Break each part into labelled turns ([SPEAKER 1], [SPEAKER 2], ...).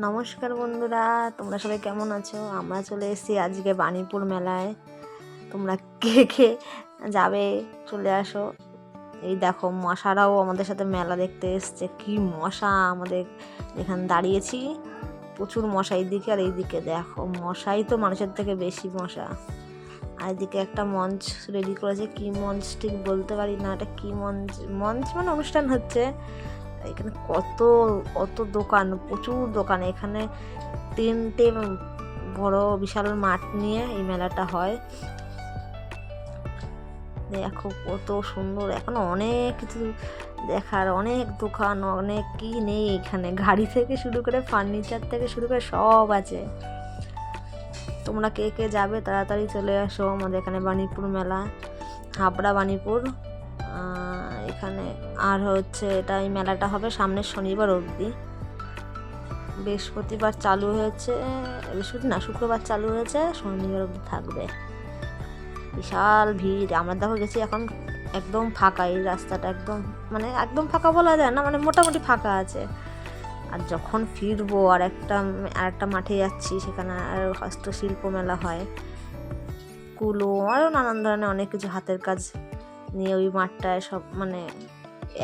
[SPEAKER 1] নমস্কার বন্ধুরা, তোমরা সবাই কেমন আছো? আমরা চলে এসেছি আজকে বাণীপুর মেলায়। তোমরা কে কে যাবে চলে আসো। এই দেখো মশারাও আমাদের সাথে মেলা দেখতে এসছে। কি মশা! আমাদের এখানে দাঁড়িয়েছি, প্রচুর মশা এইদিকে, আর এইদিকে দেখো মশাই তো মানুষের থেকে বেশি মশা। আর এদিকে একটা মঞ্চ রেডি করেছে, কি মঞ্চ ঠিক বলতে পারি না, এটা কি মঞ্চ, মঞ্চ মানে অনুষ্ঠান হচ্ছে। এখানে কত দোকান, প্রচুর দোকান। এখানে 3টে বড় বিশাল মাঠ নিয়ে এই মেলাটা হয়। দেখো কত সুন্দর, এখনো অনেক কিছু দেখার, অনেক দোকান, অনেক কি নেই এখানে। গাড়ি থেকে শুরু করে ফার্নিচার থেকে শুরু করে সব আছে। তোমরা কে কে যাবে তাড়াতাড়ি চলে আসো আমাদের এখানে বাণীপুর মেলা, হাবড়া বাণীপুর। এখানে আর হচ্ছে এটা, এই মেলাটা হবে সামনের শনিবার অবধি। বৃহস্পতিবার চালু হয়েছে, বৃহস্পতি না শুক্রবার চালু হয়েছে, শনিবার অবধি থাকবে। বিশাল ভিড়। আমরা দেখো গেছি, এখন একদম ফাঁকা এই রাস্তাটা, একদম ফাঁকা বলা যায় না, মানে মোটামুটি ফাঁকা আছে। আর যখন ফিরবো আর একটা মাঠে যাচ্ছি, সেখানে আর হস্তশিল্প মেলা হয়, কুলো আরও নানান ধরনের অনেক কিছু হাতের কাজ নিয়ে ওই মাঠটায় সব, মানে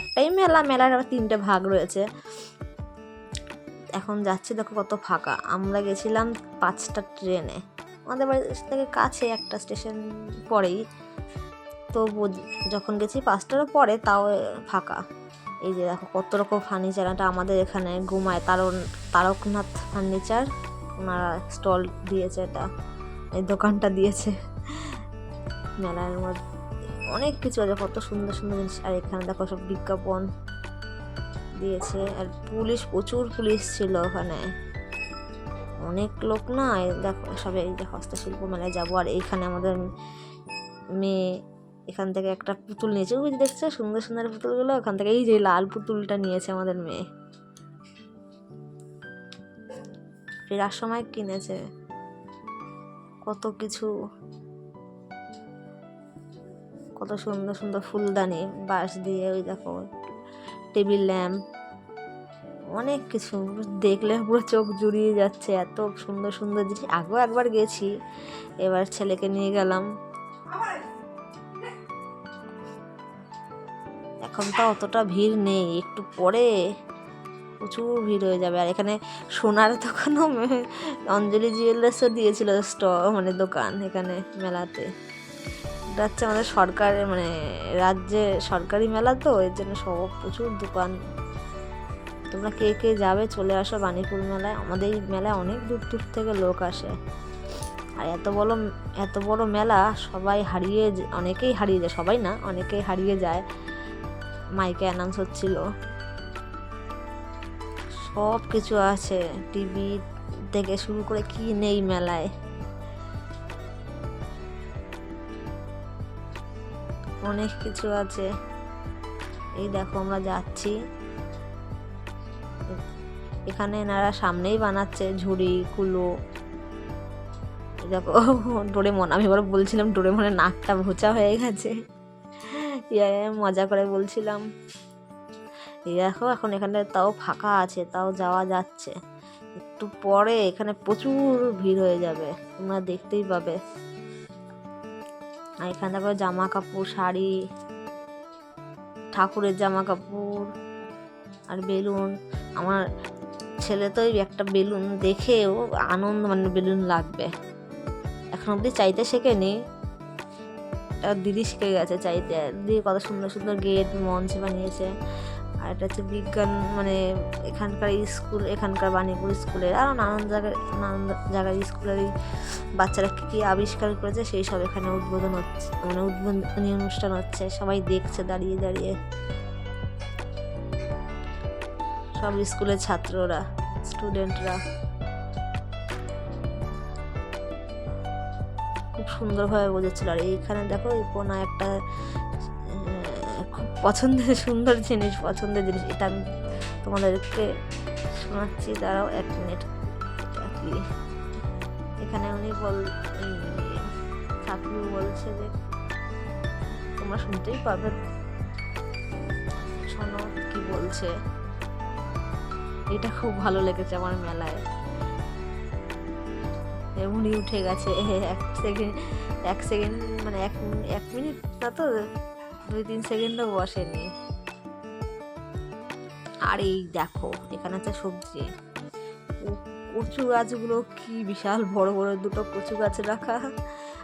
[SPEAKER 1] একটাই মেলার আবার 3টে ভাগ রয়েছে। এখন যাচ্ছি, দেখো কত ফাঁকা। আমরা গেছিলাম 5টা ট্রেনে, আমাদের বাড়ি থেকে কাছে, একটা স্টেশন পরেই। তো যখন গেছি 5টারও পরে, তাও ফাঁকা। এই যে দেখো কত রকম ফার্নিচার। এটা আমাদের এখানে ঘুমায় তারকনাথ ফার্নিচার, ওনারা স্টল দিয়েছে, এটা এই দোকানটা দিয়েছে মেলার মধ্যে। অনেক কিছু আছে, কত সুন্দর সুন্দর জিনিস। আর এখানে দেখো সব বিজ্ঞাপন দিয়েছে। আর প্রচুর পুলিশ ছিল ওখানে, অনেক লোক না। দেখো সব এই যে হস্তশিল্প মেলায় যাবো। আর এইখানে আমাদের মেয়ে এখান থেকে একটা পুতুল নিয়েছে, ওই দেখছে সুন্দর সুন্দর পুতুলগুলো, ওখান থেকে এই যে লাল পুতুলটা নিয়েছে আমাদের মেয়ে, ফেরার সময় কিনেছে। কত কিছু, কত সুন্দর সুন্দর ফুলদানি বাঁশ দিয়ে, ওই দেখো টেবিল ল্যাম্প, অনেক কিছু দেখলে পুরো চোখ জুড়িয়ে যাচ্ছে। এত সুন্দর সুন্দর জিনিস। আগেও একবার গেছি, এবার ছেলেকে নিয়ে গেলাম। এখন তো অতটা ভিড় নেই, একটু পরে প্রচুর ভিড় হয়ে যাবে। আর এখানে সোনার দোকানও অঞ্জলি জুয়েলার্সও দিয়েছিল মানে দোকান এখানে মেলাতে। এটা হচ্ছে আমাদের সরকারের, মানে রাজ্যে সরকারি মেলা, তো এর জন্য সব প্রচুর দোকান। তোমরা কে কে যাবে চলে আসো বাণীপুর মেলায়। আমাদের এই মেলায় অনেক দূর দূর থেকে লোক আসে। আর এত বড় মেলা, অনেকেই হারিয়ে যায়, সবাই না, অনেকেই হারিয়ে যায়। মাইকে অ্যানাউন্স হচ্ছিল, সব কিছু আছে, টিভি থেকে শুরু করে কি নেই মেলায়, অনেক কিছু আছে। এই দেখো আমরা যাচ্ছি, এখানে এনারা সামনেই বানাচ্ছে ঝুড়ি, কুলো। দেখো ডোরেমন, আমি এবার বলছিলাম ডোরেমনের নাকটা ভোঁচা হয়ে গেছে, মজা করে বলছিলাম। এই দেখো এখন এখানে তাও ফাঁকা আছে, তাও যাওয়া যাচ্ছে। একটু পরে এখানে প্রচুর ভিড় হয়ে যাবে, তোমরা দেখতেই পাবে। আর এখানে দেখো জামা কাপড়, শাড়ি, ঠাকুরের জামা কাপড় আর বেলুন। আমার ছেলে তো একটা বেলুন দেখেও আনন্দ, মানে বেলুন লাগবে, এখন অবধি চাইতে শেখেনি, দিদি শিখে গেছে চাইতে। দিদি কত সুন্দর সুন্দর গেট, মঞ্চ বানিয়েছে। আর এটা হচ্ছে বিজ্ঞান, মানে এখানকার বাণীপুর স্কুলের, আরও নানান জায়গায় স্কুলের বাচ্চারা কী আবিষ্কার করেছে, সেই সব এখানে উদ্বোধন হচ্ছে, মানে উদ্বোধনী অনুষ্ঠান হচ্ছে। সবাই দেখছে দাঁড়িয়ে দাঁড়িয়ে, সব স্কুলের ছাত্ররা, স্টুডেন্টরা খুব সুন্দরভাবে বোঝাচ্ছিল। আর এইখানে দেখো এই কোনা একটা খুব সুন্দর জিনিস, পছন্দের জিনিস, এটা আমি তোমাদেরকে শোনাচ্ছি, দাঁড়াও 1 মিনিট। এখানে উনি ঠাকুর বলছে যে, তোমরা শুনতেই পাবে, শোনো কি বলছে। এটা খুব ভালো লেগেছে আমার মেলায়। এমনি উঠে গেছে 1 সেকেন্ড মানে 1 মিনিট না তো 2-3 সেকেন্ডও বসেনি। আর এই দেখো এখানে আছে সবজি, কচু গাছগুলো কি বিশাল বড় বড় দুটো কচু গাছ রাখা।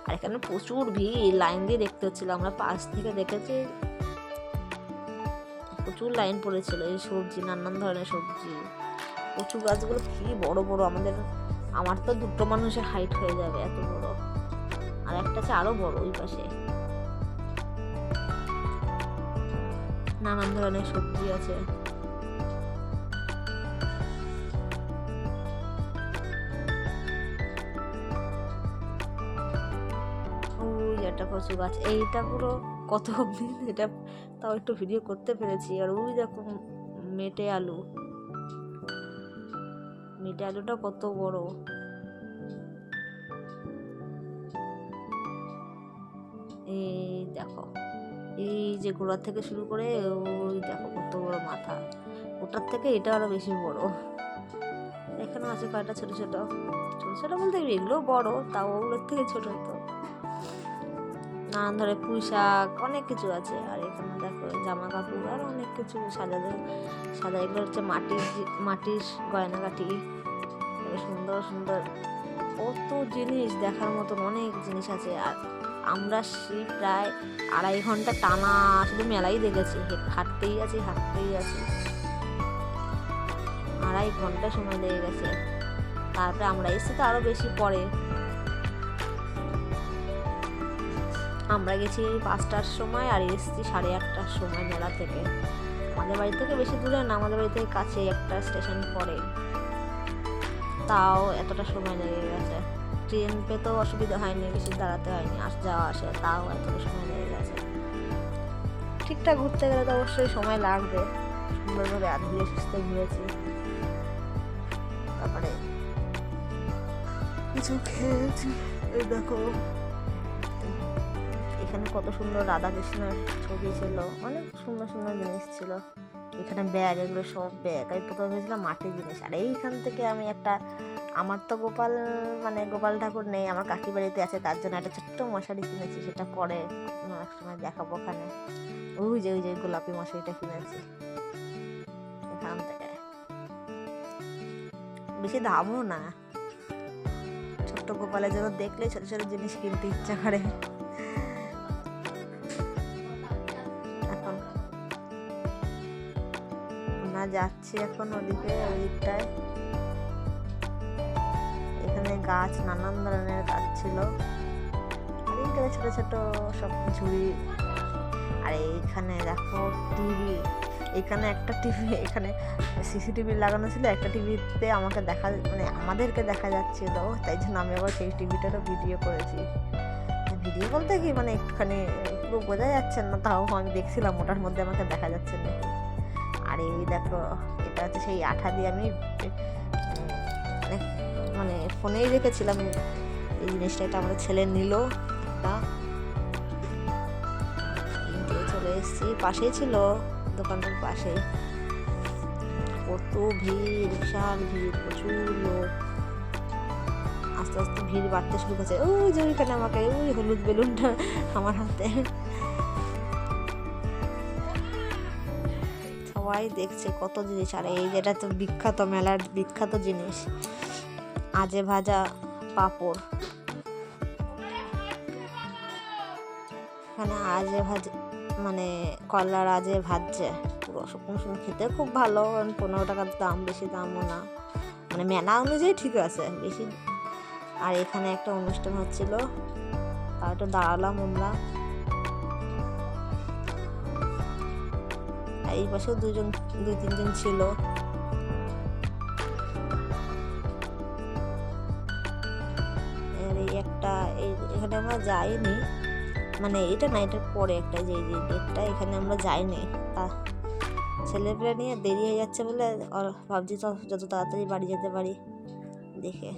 [SPEAKER 1] আর এখানে প্রচুর ভিড়, লাইন দিয়ে দেখতে হচ্ছিল, আমরা পাশ থেকে দেখেছি প্রচুর লাইন পড়েছিল এই সবজি, নানান ধরনের সবজি। কচু গাছগুলো কি বড় বড়, আমার তো 2টো মানুষের হাইট হয়ে যাবে এত বড়। আর একটা আছে আরো বড় ওই পাশে, নানান ধরনের সবজি আছে। ওই একটা কচু গাছ, এইটা পুরো কত অব্দি, এটা তাও একটু ভিডিও করতে পেরেছি। আর ওই দেখো মেটে আলুটা কত বড়। এই দেখো, এই যে গোড়া থেকে শুরু করে ওই দেখো কত বড় মাথা, ওটার থেকে এটা আরো বেশি বড়। এখানে আছে কয়টা ছোট ছোট বলতে এগুলো বড়, তাও ওগুলোর থেকে ছোট। তো নানান ধরনের পুঁই শাক, অনেক কিছু আছে। আর এখানে দেখো জামা কাপড় আর অনেক কিছু সাজা, এগুলো হচ্ছে মাটির গয়নাগাটি, সুন্দর সুন্দর কত জিনিস, দেখার মতন অনেক জিনিস আছে। আর আমরা প্রায় 2.5 ঘন্টা টানা শুধু মেলাই দেখেছি, হাঁটতেই আছি 2.5 ঘন্টা সময় লেগে গেছে। তারপরে আমরা এসেছি তো আরো বেশি পরে, আমরা গেছি 5টার সময় আর এসেছি 8:30টার সময় মেলা থেকে। আমাদের বাড়ি থেকে বেশি দূরে না, আমাদের বাড়ি থেকে কাছে একটা স্টেশন পরে, তাও এতটা সময় লেগে গেছে। ট্রেন পেতেও অসুবিধা হয়নি, বেশি দাঁড়াতে হয়নি, যাওয়া আসে, তাও এতটা সময় লেগে গেছে। ঠিকঠাক ঘুরতে গেলে তো অবশ্যই সময় লাগবে। সুন্দরভাবে ধীরে সুস্থে ঘুরেছি, তারপরে কিছু খেয়েছি। এই দেখো এখানে কত সুন্দর রাধা কৃষ্ণের ছবি ছিল, অনেক সুন্দর সুন্দর জিনিস ছিল। এখানে ব্যাগ, এগুলো সব ব্যাগ। আমি প্রথমে ভেবেছিলাম মাটির জিনিস। আর এইখান থেকে আমি আমার তো গোপাল ঠাকুর নেই, আমার কাকি বাড়িতে আছে, তার জন্য একটা ছোট্ট মশারি কিনেছি, সেটা পরে এক সময় দেখাবো। ওখানে ওই যে গোলাপি মশারিটা কিনেছি এখান থেকে, বেশি দামও না। ছোট্ট গোপালের জন্য দেখলে ছোট ছোট জিনিস কিনতে ইচ্ছা করে। এখন যাচ্ছি এখন ওদিকে, ওই দিকটায় এখানে গাছ, নানান ধরনের গাছ ছিল। আর এইখানে ছোট ছোট সব ঝুড়ি। আর এইখানে দেখো টিভি, এখানে একটা টিভি, এখানে সিসিটিভি লাগানো ছিল, একটা টিভিতে আমাদেরকে দেখা যাচ্ছিল, তাই জন্য আমি আবার সেই টিভিটারও ভিডিও করেছি। ভিডিও বলতে কি একটুখানি পুরো বোঝা যাচ্ছে না, তাও আমি দেখছিলাম ওটার মধ্যে আমাকে দেখা যাচ্ছে না। আর এই দেখো এটা হচ্ছে সেই আঠা দিয়ে আমি ফোনেই রেখেছিলাম এই জিনিসটা, এটা আমাদের ছেলে নিল, চলে এসেছি। পাশেই ছিল দোকানটার পাশে, কত ভিড়, বিশাল ভিড়, প্রচুর লোক। আস্তে আস্তে ভিড় বাড়তে শুরু করছে। ওই যে ওইখানে আমাকে ওই হলুদ বেলুনটা আমার হাতে, সবাই দেখছে কত জিনিস। আর এই যেটা তো বিখ্যাত, মেলার বিখ্যাত জিনিস, আজে ভাজা পাঁপড়। এখানে আজে ভাজা কলার আজে ভাজছে পুরো শুকনো শুকনো, খেতে খুব ভালো। 15 টাকার দাম, বেশি দামও না, মেলা অনুযায়ী ঠিক আছে, বেশি। আর এখানে একটা অনুষ্ঠান হচ্ছিল, তাও একটু দাঁড়ালাম আমরা। এই পাশেও 2-3 জন ছিল। এখানে আমরা যাইনি, এটা না, এটার পরে একটা যে ডেটটা, এখানে আমরা যাইনি। ছেলেপেলে নিয়ে দেরি হয়ে যাচ্ছে বলে ভাবছি তো যত তাড়াতাড়ি বাড়ি যেতে পারি দেখে,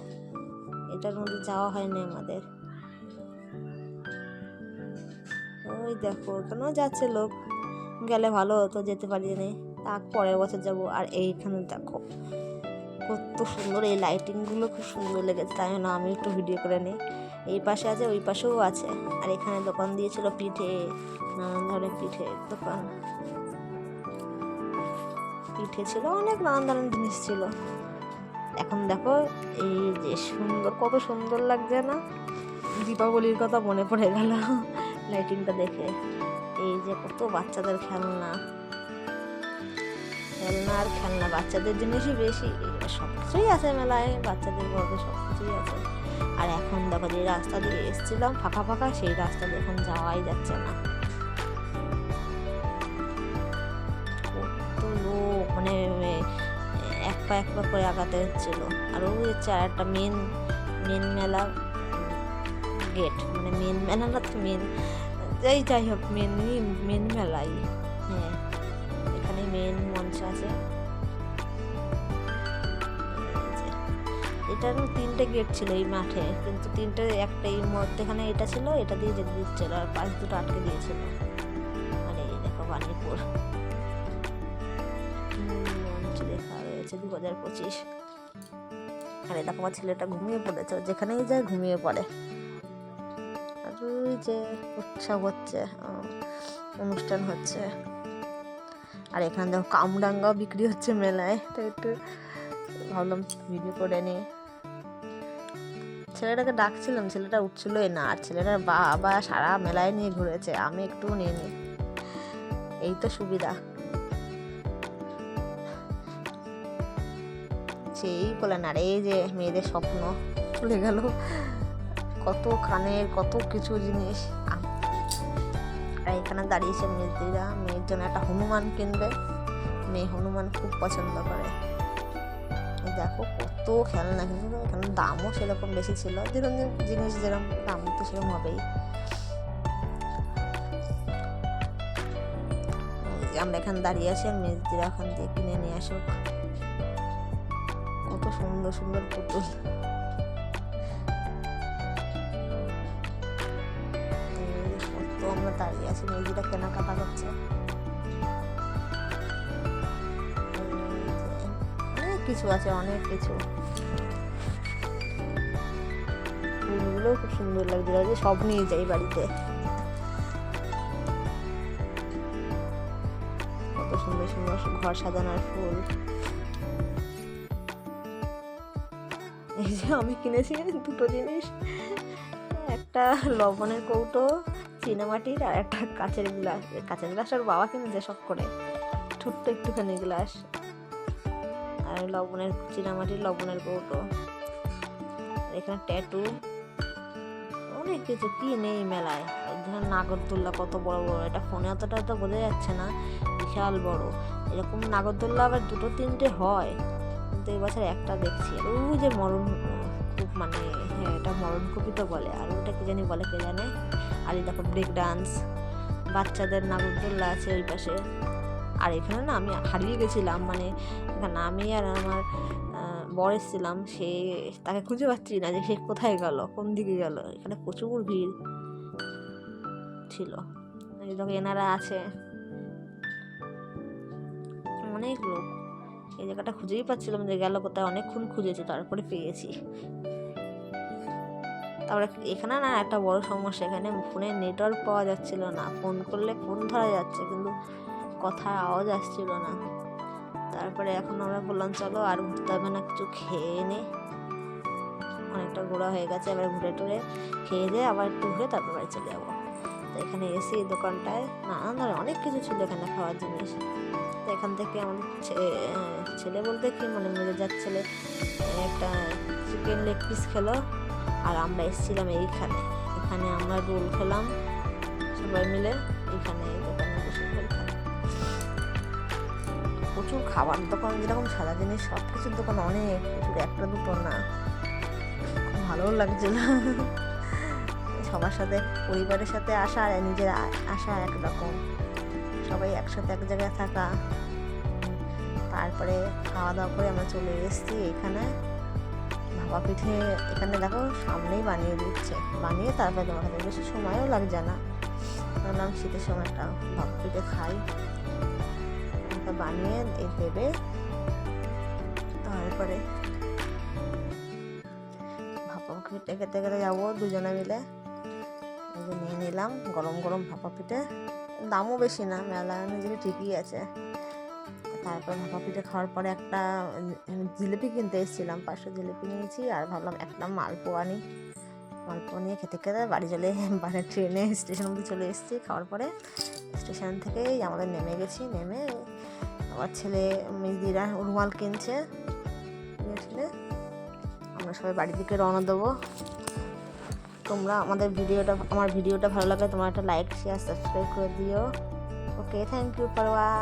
[SPEAKER 1] এটার মধ্যে যাওয়া হয়নি আমাদের। ওই দেখো এখানেও যাচ্ছে লোক, গেলে ভালো হতো, যেতে পারিনি। তার পরের বছর যাব। আর এইখানে দেখো কত সুন্দর, এই লাইটিংগুলো খুব সুন্দর লেগেছে, তাই জন্য আমি একটু ভিডিও করে নিই। এই পাশে আছে, ওই পাশেও আছে। আর এখানে দোকান দিয়েছিল পিঠে, নানান ধরনের পিঠে দোকান, পিঠে ছিল, অনেক নানান ধরনের জিনিস ছিল। এখন দেখো এই যে সুন্দর, কত সুন্দর লাগছে না, দীপাবলির কথা মনে পড়ে গেল লাইটিংটা দেখে। এই যে কত বাচ্চাদের খেলনা, খেলনা আর খেলনা, বাচ্চাদের জিনিসই বেশি, সব কিছুই আছে মেলায়, বাচ্চাদের বড়দের সব কিছুই আছে। আর এখন দেখো যে রাস্তা দিয়ে এসেছিলাম ফাঁকা ফাঁকা, সেই রাস্তা দিয়ে এখন যাওয়াই যাচ্ছে না, কত লোক, মানে এক পা করে আগাতে হচ্ছিল। আর ওই হচ্ছে আর একটা মেন মেলা গেট, মানে মেন মেলা না তো মেন, যাই হোক মেন মেলাই। হ্যাঁ, এখানে মেন মঞ্চ আছে। এটার 3টে গেট ছিল এই মাঠে, কিন্তু 3টে একটা এই মধ্যেখানে এটা ছিল, এটা দিয়ে যেতে দিচ্ছিল, আর পাশ দুটো আটকে দিয়েছিল। মানে এই দেখো বাণীপুর মঞ্চ দেখা রয়েছে 2025। আর এই দেখো আমার ছেলেটা ঘুমিয়ে পড়েছে, যেখানেই যায় ঘুমিয়ে পড়ে। আর ওই যে উৎসব হচ্ছে, অনুষ্ঠান হচ্ছে। আর এখানে দেখো কামরাঙ্গাও বিক্রি হচ্ছে মেলায়, তো একটু ভাবলাম ভিডিও করে নিয়ে। ছেলেটাকে ডাকছিলাম, ছেলেটা উঠছিলই না, আর ছেলেটার বাবা সারা মেলায় নিয়ে ঘুরেছে, আমি একটু নিয়ে নিই, এই তো সুবিধা। সেই বলে না, এই যে মেয়েদের স্বপ্ন ভুলে গেল, কত কানের কত কিছু জিনিস। আর এখানে দাঁড়িয়েছে মেয়েরা, মেয়ের জন্য একটা হনুমান কিনবে, মেয়ে হনুমান খুব পছন্দ করে। দেখো কত খেলনা, কিন্তু এখানে দামও সেরকম বেশি ছিল, যেরকম জিনিস যেরকম দাম তো সেরকম হবেই। আমরা এখানে দাঁড়িয়ে আছি, আর মেয়েরা ওখান থেকে কিনে নিয়ে আসুক। কত সুন্দর সুন্দর পুতুল, কত আমরা দাঁড়িয়ে আছি, মেয়েরা কেনাকাটা করছে। কিছু আছে, অনেক কিছু, ফুলগুলো খুব সুন্দর লাগছিল, যে সব নিয়ে যাই বাড়িতে। কত সুন্দর সুন্দর ঘর সাজানোর ফুল। এই যে আমি কিনেছি 2টো জিনিস, একটা লবণের কৌটো চীনামাটির, আর একটা কাচের গ্লাস। কাচের গ্লাসটার বাবা কিনেছে শখ করে, ছোট্ট একটুখানি গ্লাস, আর চীনামাটির লবণের কৌটো। এখানে ট্যাটু, অনেক কিছু কি নেই মেলায়। নাগরদোল্লা কত বড় বড়, এটা ফোনে অতটা তো বোঝা যাচ্ছে না, বিশাল বড়। এরকম নাগরদোল্লা আবার 2-3টে হয়, কিন্তু এবছর একটা দেখছি। আর ওই যে খুব মানে, হ্যাঁ এটা মরণকুপি তো বলে, আর ওটা কি জানি বলে, কে জানে। আর এই দেখো ব্রেক ডান্স, বাচ্চাদের নাগরদোল্লা আছে ওই পাশে। আর এখানে না আমি হারিয়ে গেছিলাম, মানে এখানে আমি আর আমার বর এসেছিলাম, তাকে খুঁজে পাচ্ছি না যে সে কোথায় গেল, কোন দিকে গেল। এখানে প্রচুর ভিড় ছিল, এই দেখো এনারা আছে, অনেক লোক। এই জায়গাটা খুঁজেই পাচ্ছিলাম যে গেল কোথায়, অনেকক্ষণ খুঁজেছি, তারপরে পেয়েছি। তারপরে এখানে না একটা বড় সমস্যা, এখানে ফোনে নেটওয়ার্ক পাওয়া যাচ্ছিল না, ফোন করলে ফোন ধরা যাচ্ছে কিন্তু কথার আওয়াজ আসছিল না। তারপরে এখন আমরা বললাম চলো আর ঘুরতে হবে না, কিছু খেয়ে নে, অনেকটা ঘোরা হয়ে গেছে, এবার ঘুরে টুরে খেয়ে দিয়ে আবার একটু ঘুরে তারপর বাড়ি চলে যাবো। তো এখানে এসে এই দোকানটায় নানান ধরনের অনেক কিছু ছিল এখানে খাওয়ার জিনিস। তো এখান থেকে আমাদের ছেলে বলতে কি, মানে মেরেজার ছেলে একটা চিকেন লেগ পিস খেলো, আর আমরা এসেছিলাম এখানে আমরা রোল খেলাম সবাই মিলে, এখানে এই দোকানে বসে খেলাম। প্রচুর খাবার দোকান, যেরকম সাদা জিনিস সব কিছুর দোকান অনেক, প্রচুর, একটা দুটো না। খুব ভালোও লাগছিল, সবার সাথে পরিবারের সাথে আসা আর নিজের আসা একরকম, সবাই একসাথে এক জায়গায় থাকা। তারপরে খাওয়া দাওয়া করে আমরা চলে এসেছি এখানে ভাপা পিঠে। এখানে দেখো সামনেই বানিয়ে দিচ্ছে, বানিয়ে তারপরে তোমার কাছে বেশি সময়ও লাগছে না। ভাবলাম শীতের সময় একটা ভাপা পিঠে খাই, বানিয়ে দেবে। তারপরে ভাপা পিঠে খেতে খেতে যাবো দুজনে মিলে। নিয়ে নিলাম গরম গরম ভাপা পিঠে, দামও বেশি না, মেলা নিজেকে ঠিকই আছে। তারপর ভাপা পিঠে খাওয়ার পরে একটা জিলিপি কিনতে এসেছিলাম, 500 জিলিপি নিয়েছি। আর ভাবলাম একটা মালপোয়া নিই, মালপোয়া নিয়ে খেতে খেতে বাড়ি চলে মানে ট্রেনে স্টেশন অবধি চলে এসেছি। খাওয়ার পরে স্টেশন থেকেই আমাদের নেমে গেছি। নেমে আমার ছেলে মেজদিরা রুমাল কিনছে, আমরা সবাই বাড়ির দিকে রওনা দেবো। তোমরা আমার ভিডিওটা ভালো লাগে তোমরা একটা লাইক শেয়ার সাবস্ক্রাইব করে দিও। ওকে, থ্যাংক ইউ ফর ওয়াচিং।